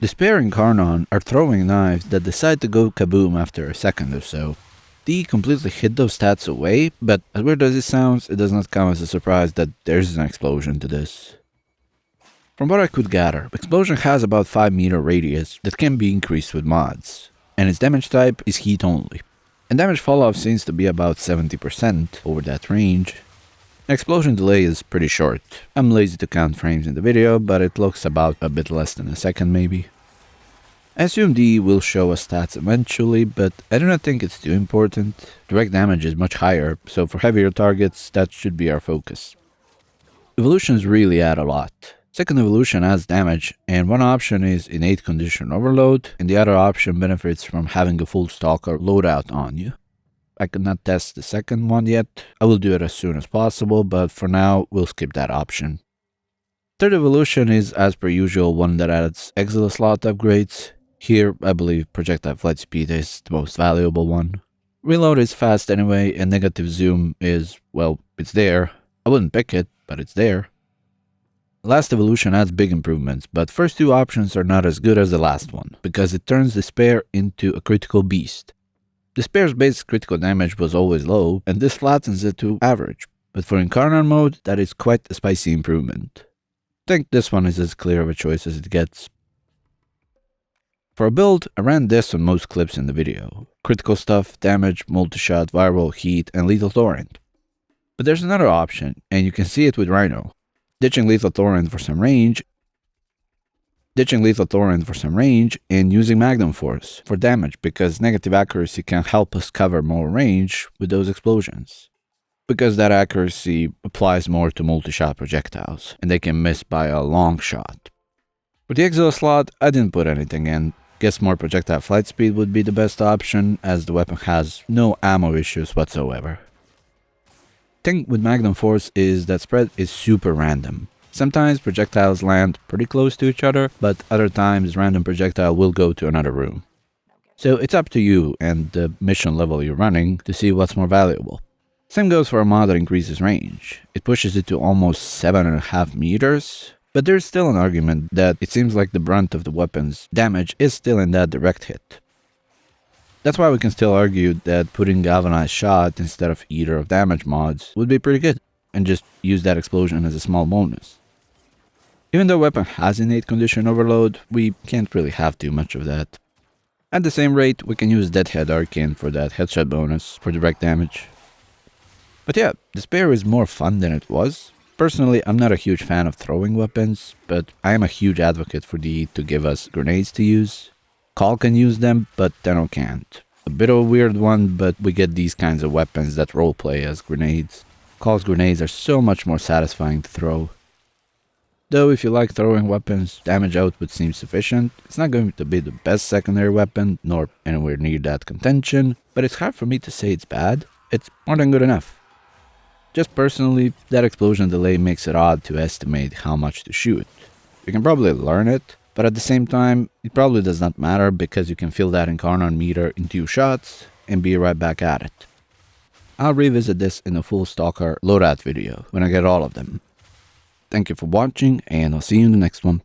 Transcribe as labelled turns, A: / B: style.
A: Despair and INCARNON are throwing knives that decide to go kaboom after a second or so. D completely hid those stats away, but as weird as it sounds, it does not come as a surprise that there's an explosion to this. From what I could gather, Explosion has about 5-meter radius that can be increased with mods, and its damage type is heat only. And damage falloff seems to be about 70% over that range. Explosion delay is pretty short. I'm lazy to count frames in the video, but it looks about a bit less than a second maybe. I assume D will show us stats eventually, but I do not think it's too important. Direct damage is much higher, so for heavier targets that should be our focus. Evolutions really add a lot. Second evolution adds damage, and one option is innate condition overload, and the other option benefits from having a full stalker loadout on you. I could not test the second one yet. I will do it as soon as possible, but for now, we'll skip that option. Third evolution is, as per usual, one that adds Exile slot upgrades. Here, I believe projectile flight speed is the most valuable one. Reload is fast anyway, and negative zoom is, well, it's there. I wouldn't pick it, but it's there. Last evolution adds big improvements, but first two options are not as good as the last one, because it turns Despair into a critical beast. Despair's base critical damage was always low, and this flattens it to average, but for INCARNON mode, that is quite a spicy improvement. I think this one is as clear of a choice as it gets. For a build, I ran this on most clips in the video. Critical stuff, damage, multi-shot, viral, heat, and lethal torrent. But there's another option, and you can see it with Rhino. Ditching lethal torrent for some range, and using Magnum Force for damage because negative accuracy can help us cover more range with those explosions. Because that accuracy applies more to multi-shot projectiles, and they can miss by a long shot. For the Exile slot, I didn't put anything in. Guess more projectile flight speed would be the best option, as the weapon has no ammo issues whatsoever. Thing with Magnum Force is that spread is super random. Sometimes projectiles land pretty close to each other, but other times random projectile will go to another room. So it's up to you and the mission level you're running to see what's more valuable. Same goes for a mod that increases range. It pushes it to almost 7.5 meters, but there's still an argument that it seems like the brunt of the weapon's damage is still in that direct hit. That's why we can still argue that putting galvanized shot instead of eater of damage mods would be pretty good, and just use that explosion as a small bonus. Even though weapon has innate condition overload, we can't really have too much of that. At the same rate, we can use Deadhead Arcane for that headshot bonus for direct damage. But yeah, Despair is more fun than it was. Personally, I'm not a huge fan of throwing weapons, but I am a huge advocate for DE to give us grenades to use. Call can use them, but Tenno can't. A bit of a weird one, but we get these kinds of weapons that roleplay as grenades. Call's grenades are so much more satisfying to throw. Though if you like throwing weapons, damage output seems sufficient. It's not going to be the best secondary weapon, nor anywhere near that contention, but it's hard for me to say it's bad. It's more than good enough. Just personally, that explosion delay makes it odd to estimate how much to shoot. You can probably learn it, but at the same time, it probably does not matter because you can fill that INCARNON meter in 2 shots and be right back at it. I'll revisit this in a full stalker loadout video when I get all of them. Thank you for watching, and I'll see you in the next one.